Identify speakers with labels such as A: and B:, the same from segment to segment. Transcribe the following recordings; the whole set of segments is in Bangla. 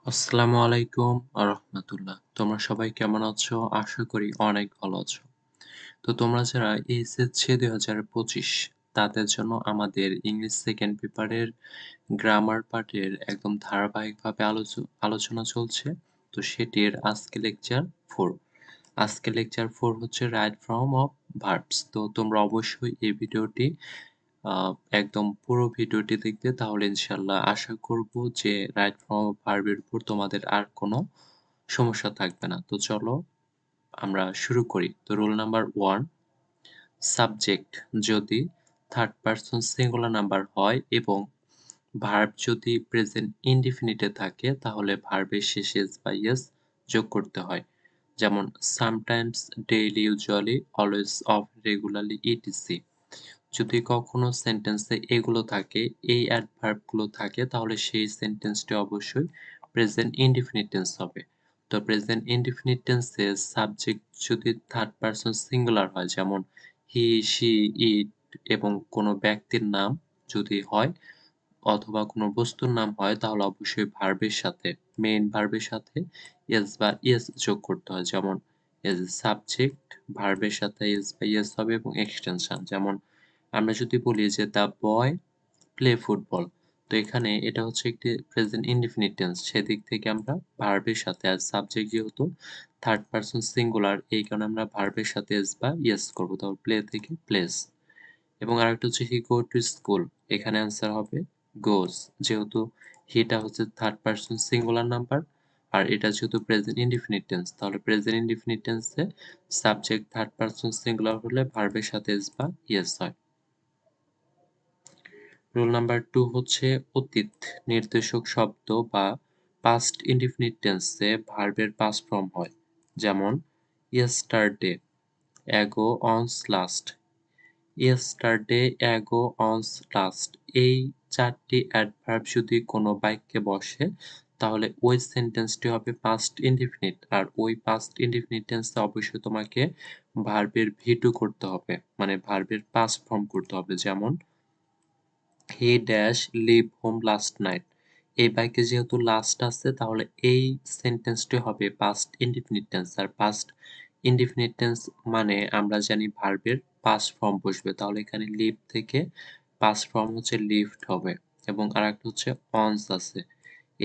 A: আসসালামু আলাইকুম রাহমাতুল্লাহ। তোমরা সবাই কেমন আছো? আশা করি অনেক ভালো আছো। তো তোমরা যারা এইচএসসি ২০২৫ তাদের জন্য আমাদের ইংলিশ সেকেন্ড পেপারের গ্রামার পার্টের একদম ধারাবাহিকভাবে আলোচনা চলছে। তো সেটির আজকে লেকচার 4। আজকে লেকচার 4 হচ্ছে রাইট ফর্ম অফ ভার্বস। তো তোমরা অবশ্যই এই ভিডিওটি আ একদম পুরো ভিডিওটি দেখবে, তাহলে ইনশাআল্লাহ আশা করব যে রাইট ফর্ম অফ ভার্ব এর উপর তোমাদের আর কোনো সমস্যা থাকবে না। তো চলো আমরা শুরু করি। তো রুল নাম্বার 1, সাবজেক্ট যদি থার্ড পারসন সিঙ্গুলার নাম্বার হয় এবং ভার্ব যদি প্রেজেন্ট ইনডিফিনিট এ থাকে তাহলে ভার্বের শেষে s বা s যোগ করতে হয়। যেমন sometimes, daily, usually, always, often, regularly, etc. যদি কখনো সেন্টেন্সে এগুলো থাকে, এই অ্যাডভার্ব গুলো থাকে, তাহলে সেই সেন্টেন্সটি অবশ্যই প্রেজেন্ট ইনডিফিনিট টেন্স হবে। তো প্রেজেন্ট ইনডিফিনিট টেন্সে সাবজেক্ট যদি থার্ড পারসন সিঙ্গুলার হয়, যেমন হি, শি, ইট এবং কোনো ব্যক্তির নাম যদি হয় অথবা কোনো বস্তুর নাম হয়, তাহলে অবশ্যই ভার্বের সাথে, মেইন ভার্বের সাথে এস বা ইএস যোগ করতে হয়। যেমন এজ এ সাবজেক্ট ভার্বের সাথে এস বা ইএস হবে এবং এক্সটেনশন, যেমন আমরা যদি বলি যে দ্য বয় প্লে ফুটবল, তো এখানে এটা হচ্ছে একটি প্রেজেন্ট ইনডিফিনিট টেন্স, সেদিক থেকে আমরা ভার্বের সাথে আর সাবজেক্ট যেহেতু থার্ড পারসন সিঙ্গুলার, এই কারণে আমরা ভার্বের সাথে এস বা ইএস করবো। তারপর প্লে থেকে প্লেস। এবং আরেকটা হচ্ছে হি গো টু স্কুল, এখানে অ্যান্সার হবে গোস, যেহেতু হিটা হচ্ছে থার্ড পারসন সিঙ্গুলার নাম্বার আর এটা যেহেতু প্রেজেন্ট ইনডিফিনিট টেন্স, তাহলে প্রেজেন্ট ইনডিফিনিট টেন্সে সাবজেক্ট থার্ড পারসন সিঙ্গুলার হলে ভার্বের সাথে এস বা ইএস হয়। রুল নাম্বার 2 হচ্ছে অতীত নির্দেশক শব্দ বা পাস্ট ইনডিফিনিট টেন্সে ভার্বের পাস্ট ফর্ম হয়। যেমন yesterday, ago, once, last. Yesterday, ago, once, last এই ৪ টি অ্যাডভার্ব যদি কোনো বাক্যে বসে তাহলে ওই সেন্টেন্সটি হবে পাস্ট ইনডিফিনিট আর ওই পাস্ট ইনডিফিনিট টেন্সে অবশ্যই তোমাকে ভার্বের ভি2 করতে হবে, মানে ভার্বের পাস্ট ফর্ম করতে হবে। যেমন he dash leave home last night, এই বাক্যে যেহেতু লাস্ট আছে তাহলে এই সেন্টেন্সটি হবে পাস্ট ইনডিফিনিট টেন্স আর পাস্ট ইনডিফিনিট টেন্স মানে আমরা জানি ভার্বের পাস্ট ফর্ম বসবে, তাহলে এখানে লিভ থেকে পাস্ট ফর্ম হচ্ছে লিভড হবে। এবং আরেকটা হচ্ছে অনস আছে,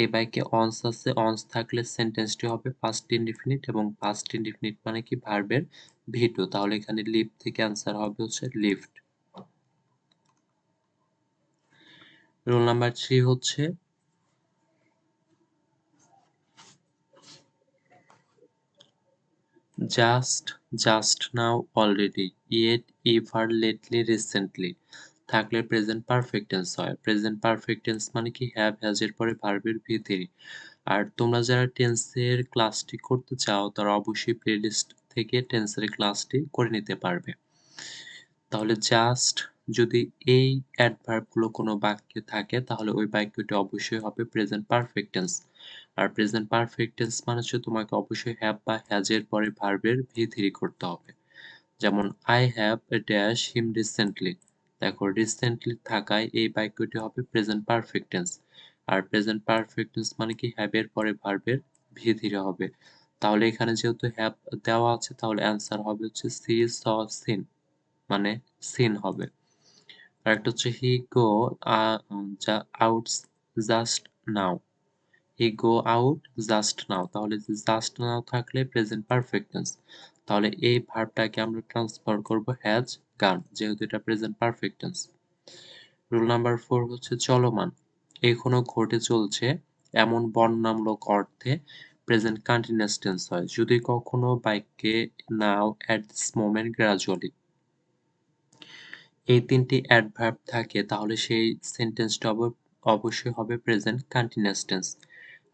A: এই বাক্যে অনস আছে, অনস থাকলে সেন্টেন্সটি হবে পাস্ট ইনডিফিনিট এবং পাস্ট ইনডিফিনিট মানে কি ভার্বের ভি2, তাহলে এখানে লিভ থেকে অ্যান্সার হবে হচ্ছে লিভড। রুল নাম্বার 3 হচ্ছে just, just now, already, yet, ever, lately, recently থাকলে প্রেজেন্ট পারফেক্ট টেন্স হয়। প্রেজেন্ট পারফেক্ট টেন্স মানে কি হ্যাভ, হ্যাজ এর পরে ভার্বের ভি3। আর তোমরা যারা টেন্সের ক্লাসটি করতে চাও তারা অবশ্যই প্লেলিস্ট থেকে টেন্সের ক্লাসটি করে নিতে পারবে। তাহলে জাস্ট যদি এই অ্যাডভার্ব গুলো কোনো বাক্যে থাকে তাহলে ওই বাক্যটি অবশ্যই হবে প্রেজেন্ট পারফেক্ট টেন্স। আর প্রেজেন্ট পারফেক্ট টেন্স মানে হচ্ছে তোমাকে অবশ্যই হ্যাভ বা হ্যাজ এর পরে ভার্বের ভি3 করতে হবে। যেমন I have dash him recently, দেখো রিসেন্টলি থাকায় এই বাক্যটি হবে প্রেজেন্ট পারফেক্ট টেন্স। আর প্রেজেন্ট পারফেক্ট টেন্স মানে কি হ্যাভ এর পরে ভার্বের ভি3 হবে। তাহলে এখানে যেহেতু হ্যাভ দেওয়া আছে তাহলে অ্যান্সার হবে হচ্ছে সি স সিন, মানে সিন হবে। আরেকটা হচ্ছে he go out just now, he go out just now, তাহলে যে জাস্ট নাও থাকলে প্রেজেন্ট পারফেক্ট টেন্স, তাহলে এই ভার্বটাকে আমরা ট্রান্সফার করব হ্যাজ গান, যেহেতু এটা present perfect tense. Rule number 4 হচ্ছে চলমান এখনো ঘটে চলছে এমন বর্ণনামূলক অর্থে প্রেজেন্ট কন্টিনিউয়াস টেন্স হয় যদি কখনো বাক্যে নাও, এট দিস মোমেন্ট, গ্রাজুয়ালি এই ৩ টি অ্যাডভার্ব থাকে তাহলে সেই সেন্টেন্সটা অবশ্যই হবে প্রেজেন্ট কন্টিনিউয়াস টেন্স।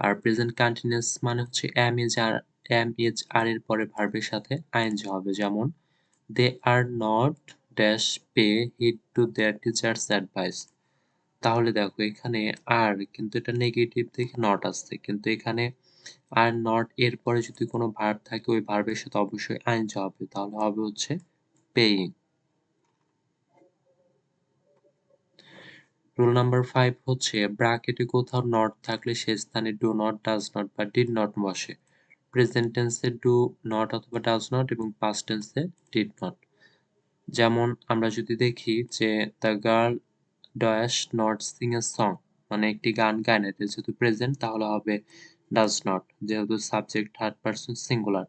A: আর প্রেজেন্ট কন্টিনিউয়াস মানে হচ্ছে এম ইজ আর এর পরে ভার্বের সাথে আইএনজি হবে। যেমন they are not dash pay heed to their teachers advice, তাহলে দেখো এখানে আর কিন্তু এটা নেগেটিভ দেখে নট আসছে, কিন্তু এখানে আর নট এর পরে যদি কোনো ভার্ব থাকে ওই ভার্বের সাথে অবশ্যই আইএনজি হবে, তাহলে হবে হচ্ছে পেইং। রুল নাম্বার 5 হচ্ছে ব্র্যাকেটে কোথাও নট থাকলে সে স্থানে ডু নট, ডাজ নট বা ডিড নট বসে। প্রেজেন্ট টেন্সে ডু নট অথবা ডাজ নট এবং পাস্ট টেন্সে ডিড নট। যেমন আমরা যদি দেখি যে the girl dash not sing a song, মানে একটি গান গায় না, এটা যেহেতু প্রেজেন্ট তাহলে হবে ডাজ নট, যেহেতু সাবজেক্ট থার্ড পারসন সিঙ্গুলার।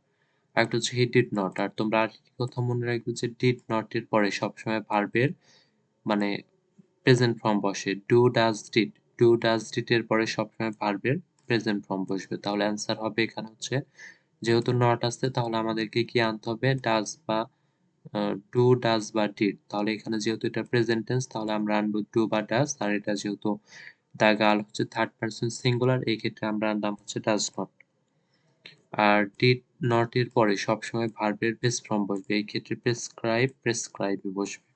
A: আরেকটা হচ্ছে হি ডিড নট। আর তোমরা আরেকটি কথা মনে রাখবে যে ডিড নট এর পরে সবসময় ভার্বের মানে প্রেজেন্ট ফর্ম বসে। Do does did, do does did এর পরে সবসময় ভার্বের প্রেজেন্ট ফর্ম বসবে। তাহলে অ্যান্সার হবে এখানে হচ্ছে, যেহেতু নট আছে তাহলে আমাদেরকে কি আনতে হবে, ডাজ বা ডু ডাজ বা ডিড। তাহলে এখানে যেহেতু এটা প্রেজেন্ট টেন্স তাহলে আমরা আনবো ডু বা ডাজ। আর এটা যেহেতু দ্য গার্ল হচ্ছে থার্ড পারসন সিঙ্গুলার, এই ক্ষেত্রে আমরা আনলাম হচ্ছে ডাজ নট। আর ডিড নট এর পরে সবসময় ভার্বের বেস ফর্ম বসবে, এই ক্ষেত্রে প্রেসক্রাইব প্রেসক্রাইবে বসবে।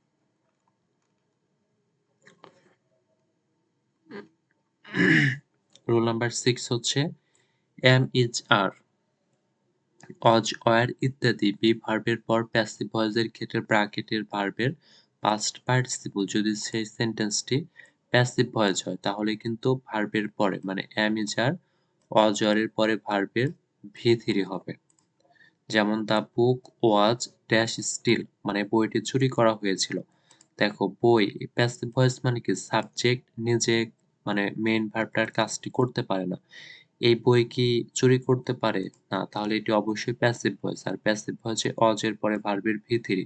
A: রুল নাম্বার 6 হচ্ছে M is R, Aja, war ইত্যাদি বি ভার্বের পর প্যাসিভ ভয়েসের ক্ষেত্রে ব্র্যাকেটের ভার্বের পাস্ট পার্টিসিপল যদি সেই সেন্টেন্সটি প্যাসিভ ভয়েস হয় তাহলে কিন্তু ভার্বের পরে মানে এম ইজ আর, অজ এর পরে ভার্বের ভি থ্রি হবে। যেমন the book was dash steal, মানে বইটি চুরি করা হয়েছিল। দেখো বই প্যাসিভ ভয়েস মানে কি সাবজেক্ট নিজে মানে মেইন ভার্বটার কাজটি করতে পারে না। এই বই কি চুরি করতে পারে না, তাহলে এটি অবশ্যই প্যাসিভ ভয়েস। আর প্যাসিভ ভয়েসে অজ এর পরে ভার্বের ভি থ্রি,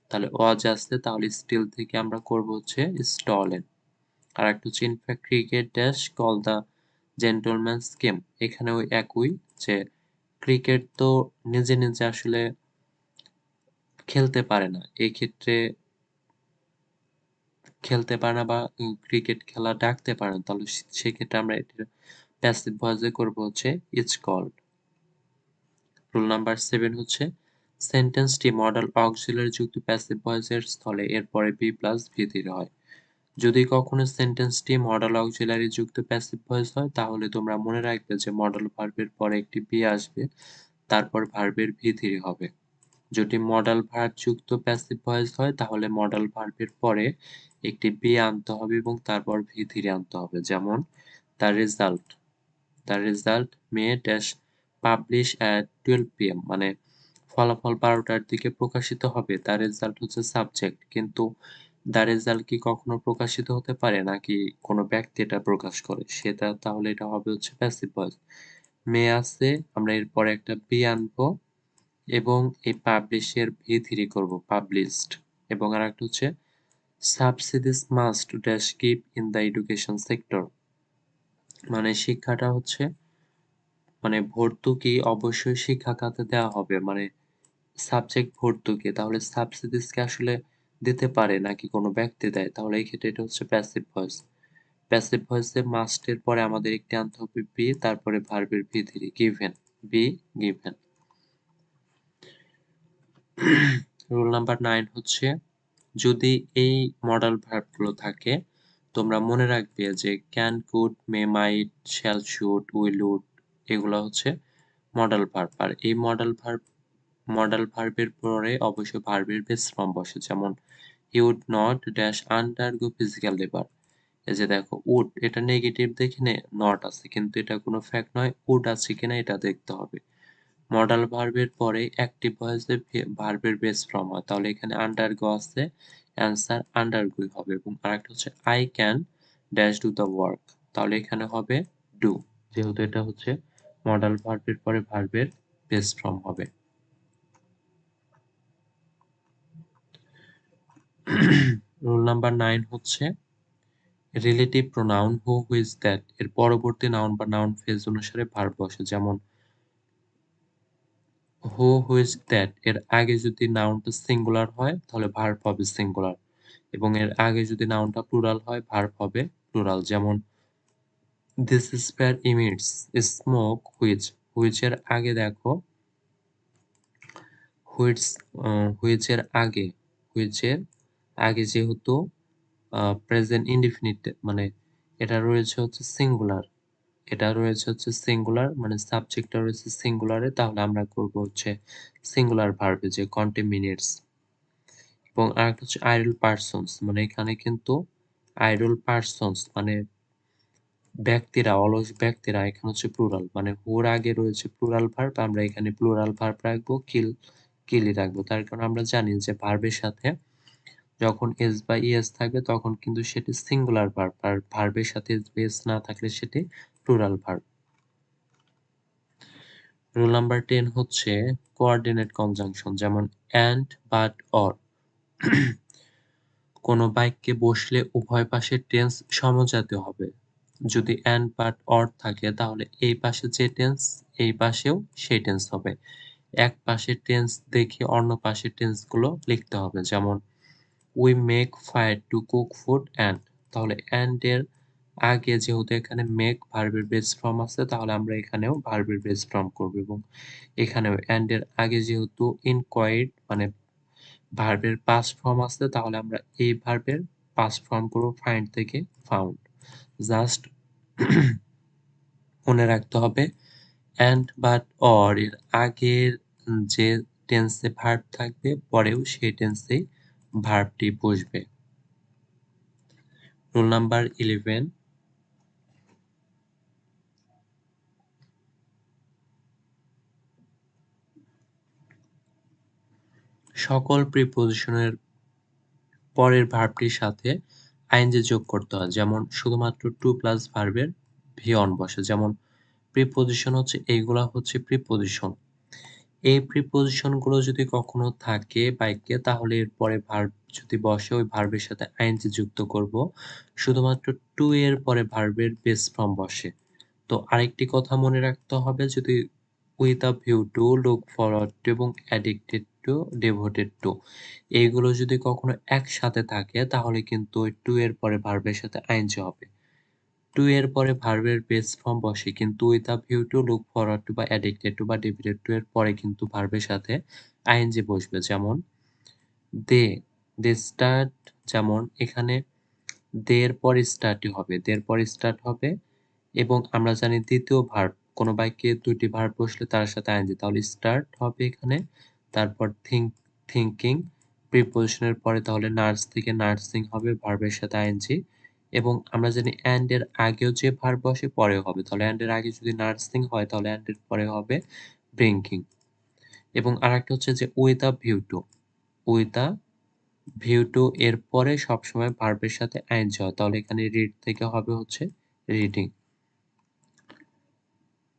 A: তাহলে অজ আসছে তাহলে স্টিল থেকে আমরা করব হচ্ছে স্টলেন। আর একটা হচ্ছে in fact cricket dash call the gentleman's game, এখানে ওই একই যে ক্রিকেট তো নিজে নিজে আসলে খেলতে পারে না, এই ক্ষেত্রে খেলতে পারে না বা ক্রিকেট খেলা ডাকতে পারে না, তাহলে সেক্ষেত্রে আমরা এটা প্যাসিভ ভয়েসে করব হচ্ছে ইজ কল্ড। রুল নাম্বার 7 হচ্ছে সেন্টেন্সটি মডাল অক্সিলারি যুক্ত প্যাসিভ ভয়েসের স্থলে এর পরে বি প্লাস ভি থ্রি হয়। যদি কখনো সেন্টেন্সটি মডাল অক্সিলারি যুক্ত প্যাসিভ ভয়েস হয় তাহলে তোমরা মনে রাখবে যে মডাল ভার্বের পরে একটি বি আসবে, তারপর ভার্বের ভি থ্রি হবে। যদি মডাল ভার্ব যুক্ত প্যাসিভ ভয়েস হয় তাহলে মডাল ভার্বের পরে একটি বি আনতে হবে এবং তারপর ভি থ্রি আনতে হবে। যেমন the result, the result May dash publish at 12 PM, মানে ফলাফল 12টার দিকে প্রকাশিত হবে। দ্য রেজাল্ট হচ্ছে সাবজেক্ট, কিন্তু দ্য রেজাল্ট কি কখনো প্রকাশিত হতে পারে নাকি কোনো ব্যক্তি এটা প্রকাশ করে, সেটা তাহলে এটা হবে হচ্ছে প্যাসিভ ভয়েস। মে আছে, আমরা এরপরে একটা বি আনবো এবং এই পাবলিশের ভি থ্রি করবো পাবলিশড। এবং আরেকটা হচ্ছে subsidies must dash give in the education sector, মানে শিক্ষাটা হচ্ছে মানে ভর্তুকি অবশ্যই শিক্ষা খাতে দেওয়া হবে, মানে সাবজেক্ট ভর্তুকি, তাহলে সাবসিডিসকে আসলে দিতে পারে নাকি কোনো ব্যক্তি দেয়, তাহলে এই ক্ষেত্রে এটা হচ্ছে প্যাসিভ ভয়েস। প্যাসিভ ভয়েসে মাস্টের পরে আমাদের একটি আনতে হবে বি, তারপরে ভার্বের V three given, be given. Rule number 9 হচ্ছে যদি এই মডাল ভার্বগুলো থাকে তোমরা মনে রাখবে যে can, could, may, might, shall, should, will, would, এগুলো হচ্ছে মডাল ভার্ব। আর এই মডাল ভার্বের পরে অবশ্যই ভার্বের বেস ফর্ম বসে। যেমন he would not dash undergo physical labour. এই যে দেখো উড এটা নেগেটিভ দেখে নট আছে, কিন্তু এটা কোনো ফ্যাক্ট নয়, উড আছে কিনা এটা দেখতে হবে। মডাল ভার্বের পরে অ্যাক্টিভ ভয়েসে ভার্বের বেস ফর্ম হয়, তাহলে এখানে আন্ডারগো আছে, অ্যান্সার আন্ডারগোই হবে। এবং আরেকটা হচ্ছে I can dash do the work, তাহলে এখানে হবে ডু, যেহেতু এটা হচ্ছে মডাল ভার্বের পরে ভার্বের বেস ফর্ম হবে। রুল নাম্বার 9 হচ্ছে relative pronoun who, whose, that এর পরবর্তী নাউন বা নাউন ফ্রেজ অনুসারে ভার্ব বসে। যেমন হু, হুইজ, দ্যাট এর আগে যদি নাউনটা সিঙ্গুলার হয় তাহলে ভার্ব হবে সিঙ্গুলার, এবং এর আগে যদি নাউনটা প্লুরাল হয় ভার্ব হবে প্লুরাল। যেমন this spare emits smoke which, হুইচের আগে দেখো হুইচ, হুইচের আগে, হুইচের আগে যেহেতু প্রেজেন্ট ইনডিফিনিট মানে এটা রয়েছে হচ্ছে সিঙ্গুলার, এটা রয়েছে হচ্ছে সিঙ্গুলার মানে সাবজেক্টটা রয়েছে সিঙ্গুলারে, তাহলে আমরা করব হচ্ছে সিঙ্গুলার ভার্বে যে কন্টিনিউয়াস। এবং আরেকটা হচ্ছে আইডল পারসনস, মানে এখানে কিন্তু আইডল পারসনস মানে ব্যক্তিরা, অলস ব্যক্তিরা, এখানে হচ্ছে প্লুরাল। মানে হুর আগে রয়েছে প্লুরাল ভার্ব, আমরা এখানে প্লুরাল ভার্ব রাখবো, কিলই রাখবো। তার কারণ আমরা জানি যে ভার্বের সাথে যখন এস বা ইএস থাকবে তখন কিন্তু সেটি সিঙ্গুলার ভার্ব, আর ভার্বের সাথে এস না থাকলে সেটি প্লুরাল ভার্ব। রুল নাম্বার 10 হচ্ছে কোঅর্ডিনেট কনজাংশন, যেমন অ্যান্ড, বাট, অর। কোনো বাক্যে বসলে উভয় পাশের টেন্স সমজাতীয় হবে। যদি অ্যান্ড, বাট, অর থাকে তাহলে এই পাশে যে টেন্স এই পাশেও সেই টেন্স হবে। এক পাশের টেন্স দেখে অন্য পাশের টেন্স গুলো লিখতে হবে। যেমন we make fire to cook food and, তাহলে অ্যান্ড এর আগে যেহেতু এখানে মেক ভার্বের বেস ফর্ম আছে তাহলে আমরা এখানেও ভার্বের বেস ফর্ম করব, এবং এখানেও অ্যান্ড এর আগে যেহেতু ইনকোয়াইড মানে ভার্বের পাস্ট ফর্ম আছে তাহলে আমরা এই ভার্বের পাস্ট ফর্ম করব ফাইন্ড থেকে ফাউন্ড। জাস্ট মনে রাখতে হবে অ্যান্ড, বাট, অর এর আগের যে টেন্সে ভার্ব থাকবে পরেও সেই টেন্সেই ভার্বটি বসবে। রুল নাম্বার 11, সকল প্রিপোজিশনের পরের ভার্বটির সাথে আইএনজি যোগ করতে হয়। যেমন শুধুমাত্র টু প্লাস ভার্বের ভি অন বসে। যেমন প্রিপোজিশন হচ্ছে এইগুলা হচ্ছে প্রিপোজিশন। এই প্রিপোজিশন গুলো যদি কখনো থাকে বাক্যে তাহলে এরপরে ভার্ব যদি বসে ওই ভার্বের সাথে আইএনজি যুক্ত করব। শুধুমাত্র টু এর পরে ভার্বের বেস ফর্ম বসে। তো আরেকটি কথা মনে রাখতে হবে, যদি with a view to, look forward to এবং অ্যাডিক্টেড টু, ডিভোটেড টু এইগুলো যদি কখনো একসাথে থাকে তাহলে কিন্তু ওই টু এর পরে ভার্বের সাথে আইএনজি হবে। টু এর পরে ভার্বের বেস ফর্ম বসে কিন্তু with a view to, look forward to বা অ্যাডিক্টেড টু বা ডিভোটেড টু এর পরে কিন্তু ভার্বের সাথে আইএনজি বসবে। যেমন দে, দে স্টার্ট, যেমন এখানে দে এর পরে স্টার্টই হবে, দে এর পরে স্টার্ট হবে। এবং আমরা জানি দ্বিতীয় ভার্ব, কোনো বাক্যে দুটি ভার্ব বসলে তার সাথে আইএনজি, তাহলে স্টার্ট হবে এখানে, তারপর থিংকিং প্রিপোজিশনের পরে তাহলে নার্স থেকে নার্সিং হবে ভার্বের সাথে আইএনজি। এবং আমরা জানি অ্যান্ড এর আগেও যে ভার্ব বসে পরেও হবে, তাহলে অ্যান্ড এর আগে যদি নার্সিং হয় তাহলে অ্যান্ড এর পরে হবে ব্রিঙ্কিং। এবং আরেকটা হচ্ছে যে with a view to, with a view to এর পরে সবসময় ভার্বের সাথে আইএনজি হয়, তাহলে এখানে রিড থেকে হবে হচ্ছে রিডিং।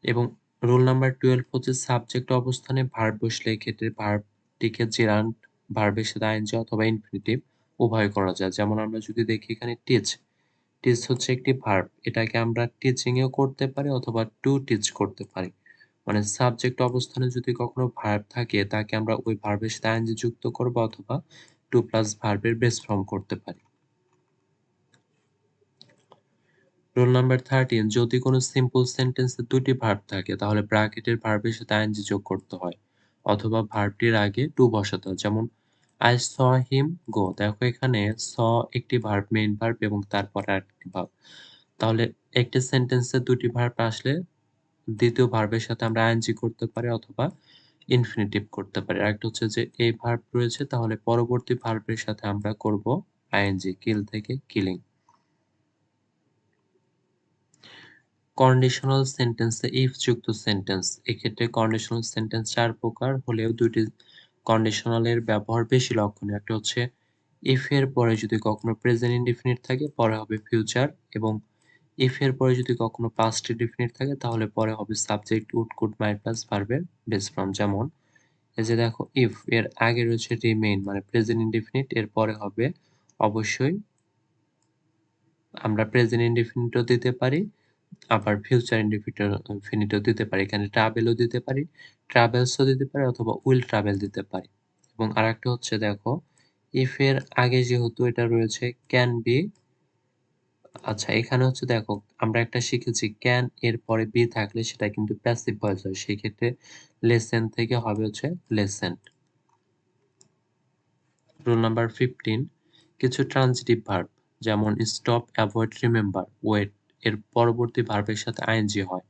A: এবং রুল নাম্বার 12 হচ্ছে সাবজেক্ট অবস্থানে ভার্ব বসলে এক্ষেত্রে ভার্বটিকে জেরান্ড ভার্বের সাথে আইএনজি অথবা ইনফিনিটিভ উভয় করা যায়। যেমন আমরা যদি দেখি এখানে টিচ, টিচ হচ্ছে একটি ভার্ব, এটাকে আমরা টিচিং এও করতে পারি অথবা টু টিচ করতে পারি। মানে সাবজেক্ট অবস্থানে যদি কখনো ভার্ব থাকে তাকে আমরা ওই ভার্বের সাথে আইএনজি যুক্ত করব অথবা টু প্লাস ভার্বের বেস ফর্ম করতে পারি। রুল নাম্বার 13, যদি কোনো সিম্পল সেন্টেন্সে দুটি ভার্ব থাকে তাহলে ব্র্যাকেটের ভার্বের সাথে আইএনজি যোগ করতে হয় অথবা ভার্বটির আগে টু বসাতে হয়। যেমন আই স হিম গো, দেখো এখানে স একটি ভার্ব, মেইন ভার্ব এবং তারপর আরেকটি ভার্ব। তাহলে একটি সেন্টেন্সে দুটি ভার্ব আসলে দ্বিতীয় ভার্বের সাথে আমরা আইএনজি করতে পারি অথবা ইনফিনিটিভ করতে পারি। আরেকটা হচ্ছে যে এই ভার্ব রয়েছে তাহলে পরবর্তী ভার্বের সাথে আমরা করব আইএনজি, কিল থেকে কিলিং। কন্ডিশনাল সেন্টেন্সে ইফ যুক্ত সেন্টেন্স, এক্ষেত্রে কন্ডিশনাল সেন্টেন্স 4 প্রকার হলেও দুইটি কন্ডিশনালের ব্যবহার বেশি লক্ষণীয়। একটা হচ্ছে ইফ এর পরে যদি কখনো প্রেজেন্ট ইনডিফিনিট থাকে পরে হবে ফিউচার, এবং ইফ এর পরে যদি কখনো পাস্ট ইনডিফিনিট থাকে তাহলে পরে হবে subject, would, could, might plus ভার্বের বেস ফর্ম। যেমন এই যে দেখো ইফ এর আগে রয়েছে রিমেইন মানে প্রেজেন্ট ইনডিফিনিট, এর পরে হবে অবশ্যই আমরা প্রেজেন্ট ইনডিফিনিটও দিতে পারি আবার ফিউচার ইনডিফিনিটও দিতে পারি। এখানে ট্রাভেলও দিতে পারি, ট্রাভেলসও দিতে পারি অথবা উইল ট্রাভেল দিতে পারি। এবং আরেকটা হচ্ছে দেখো ইফ এর আগে যেহেতু এটা রয়েছে ক্যান বি, আচ্ছা এখানে হচ্ছে দেখো আমরা একটা শিখেছি ক্যান এর পরে বি থাকলে সেটা কিন্তু প্যাসিভ ভয়েস হয়, সেই ক্ষেত্রে লেসেন থেকে হবে হচ্ছে লেসেন্ট। রুল নাম্বার 15, কিছু ট্রানজিটিভ ভার্ব যেমন স্টপ, অ্যাভয়েড, রিমেম্বার, ওয়েট এর পরবর্তী ভার্বের সাথে আইএনজি হয়।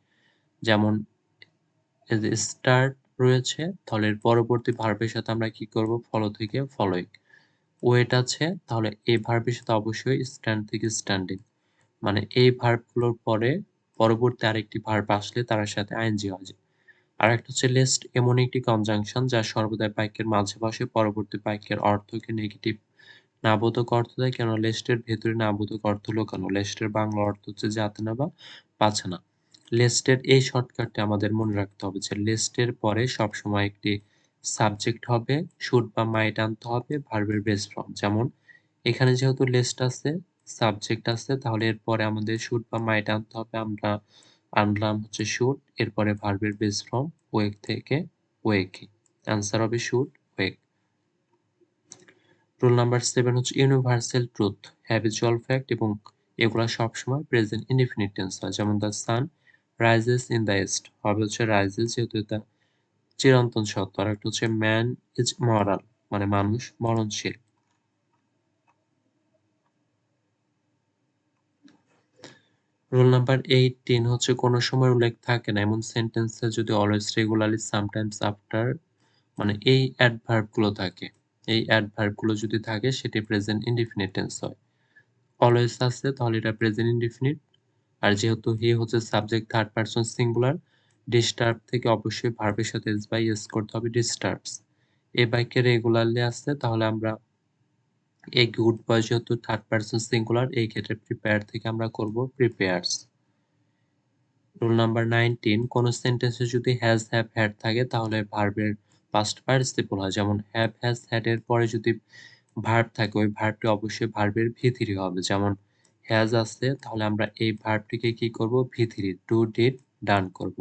A: যেমন এই যে স্টার্ট রয়েছে তাহলে এর পরবর্তী ভার্বের সাথে আমরা কি করব ফলো থেকে ফলোইং। ওয়েট আছে তাহলে এই ভার্বের সাথে অবশ্যই স্ট্যান্ড থেকে স্ট্যান্ডিং। মানে এই ভার্বগুলোর পরে পরবর্তী আরেকটি ভার্ব আসলে তার সাথে আইএনজি হয়। আরেকটা হচ্ছে লেস্ট এমন একটি কনজাংশন যা সর্বদাই বাক্যের মাঝে বসে পরবর্তী বাক্যের অর্থকে নেগেটিভ নাবোধক অর্থ দেয়। কেন লেস্টের ভেতরে নাবোধক অর্থ লুকানো। লেস্টের বাংলা অর্থ হচ্ছে যাতে না বা পাছে না। লেস্টের এই শর্টকাটটা আমাদের মনে রাখতে হবে যে লেস্টের পরে সবসময় একটি সাবজেক্ট হবে, শুড বা মাইট আনতে হবে ভার্বের বেস ফর্ম। যেমন এখানে যেহেতু লেস্ট আছে, সাবজেক্ট আছে, তাহলে এরপরে আমাদের শুড বা মাইট আনতে হবে। আমরা আনলাম হচ্ছে শুড, এরপরে ভার্বের বেস ফর্ম ওয়েক থেকে ওয়েকে। অ্যান্সার হবে শুড, ওয়েক। রুল নাম্বার 7 হচ্ছে ইউনিভার্সাল ট্রুথ, হ্যাবিচুয়াল ফ্যাক্ট এবং এগুলা সবসময় প্রেজেন্ট ইনডিফিনিট টেন্স হয়। যেমন the sun rises in the east হবে হচ্ছে রাইজেস, যেহেতু এটা চিরন্তন সত্য। আর একটা হচ্ছে ম্যান ইজ মরাল, মানে মানুষ মরণশীল। রুল নাম্বার 18 হচ্ছে কোনো সময় উল্লেখ থাকে না এমন সেন্টেন্সে যদি অলওয়েজ, রেগুলারলি, সামটাইমস, আফটার মানে এই অ্যাডভার্ব গুলো থাকে, এই অ্যাডভার্ব গুলো যদি থাকে সেটি প্রেজেন্ট ইনডিফিনিট টেন্স হয়। অলওয়েজ আছে তাহলে এটা প্রেজেন্ট ইনডিফিনিট। আর যেহেতু হি হচ্ছে subject third person singular, disturb থেকে অবশ্যই ভার্বের সাথে এস বাই এস করতে হবে, ডিস্টার্বস। এই বাক্যে রেগুলারলি আসছে তাহলে আমরা এই গুড বয় যেহেতু থার্ড পারসন সিঙ্গুলার, এই ক্ষেত্রে প্রিপেয়ার থেকে আমরা করব প্রিপেয়ার্স। রুল নাম্বার 19, কোন সেন্টেন্সে যদি হ্যাজ, হ্যাভ, হ্যাড থাকে তাহলে ভার্বের পাস্ট পার্টিসিপল হয়। যেমন হ্যাভ, হ্যাজ, হ্যাড এর পরে যদি ভার্ব থাকে ওই ভার্বটি অবশ্যই ভার্বের V3 হবে। যেমন হ্যাজ আছে তাহলে আমরা এই ভার্বটিকে কি করব, V3 ডু, ডিড, ডান করব।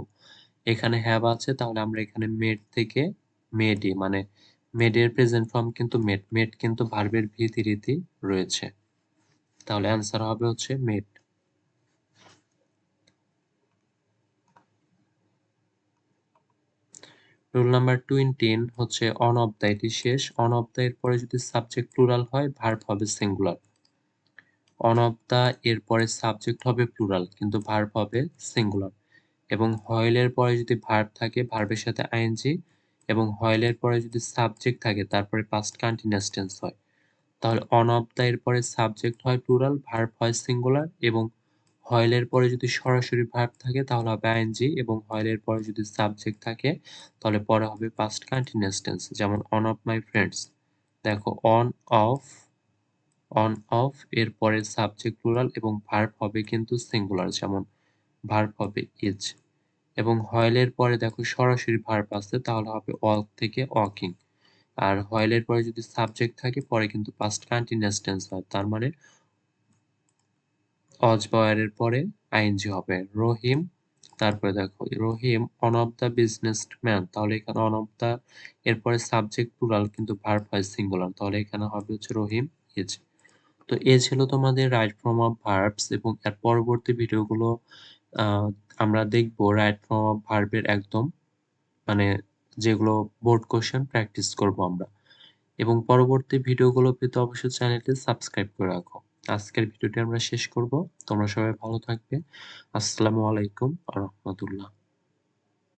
A: এখানে হ্যাভ আছে তাহলে আমরা এখানে মেড থেকে মেডি, মানে মেডের প্রেজেন্ট ফর্ম কিন্তু মেড, মেড কিন্তু ভার্বের V3 তে রয়েছে। তাহলে অ্যান্সার হবে হচ্ছে মেড। রুল নাম্বার 20 হচ্ছে অন অফ দ্য, এটি শেষ। অন অফ দ্য এর পরে যদি সাবজেক্ট প্লুরাল হয় ভার্ব হবে সিঙ্গুলার। অন অফ দ্য এর পরে সাবজেক্ট হবে প্লুরাল কিন্তু ভার্ব হবে সিঙ্গুলার। এবং হয়েল এর পরে যদি ভার্ব থাকে ভার্বের সাথে আইএনজি, এবং হয়েল এর পরে যদি সাবজেক্ট থাকে তারপরে পাস্ট কন্টিনিউয়াস টেন্স হয়। তাহলে অন অফ দ্য এর পরে সাবজেক্ট হয় প্লুরাল, ভার্ব হয় সিঙ্গুলার, এবং হয়েল এর পরে যদি সরাসরি ভার্ব থাকে তাহলে হবে আইএনজি, এবং হয়েল এর পরে যদি সাবজেক্ট থাকে তাহলে পরে হবে পাস্ট কন্টিনিউয়াস টেন্স। যেমন অন অফ মাই ফ্রেন্ডস, দেখো অফ অন অফ এর পরে সাবজেক্ট প্লুরাল এবং ভার্ব হবে কিন্তু সিঙ্গুলার, যেমন ভার্ব হবে ইজ। এবং হয়েল এর পরে দেখো সরাসরি ভার্ব আছে তাহলে হবে ওয়াক থেকে ওয়াকিং। আর হয়েল এর পরে যদি সাবজেক্ট থাকে পরে কিন্তু পাস্ট কন্টিনিউয়াস টেন্স হয়, তার মানে অজ বা এর পরে আইএনজি হবে। রহিম, তারপরে দেখো রহিম অন অফ দ্য বিজনেসম্যান, তাহলে এখানে অন অফ দ্য এরপরে সাবজেক্ট প্লুরাল কিন্তু ভার্ব হয় সিঙ্গুলার, তাহলে এখানে হবে হচ্ছে রহিম ইজ। তো এ ছিল তোমাদের রাইট ফর্ম অফ ভার্বস, এবং এর পরবর্তী ভিডিওগুলো আহ, আমরা দেখবো রাইট ফর্ম অফ ভার্বের একদম, মানে যেগুলো বোর্ড কোশ্চেন প্র্যাকটিস করব আমরা। এবং পরবর্তী ভিডিওগুলো পেতে অবশ্যই চ্যানেলটি সাবস্ক্রাইব করে রাখো। আজকের ভিডিওটি আমরা শেষ করব। তোমরা সবাই ভালো থাকবে। আসসালামু আলাইকুম ওয়া রাহমাতুল্লাহ।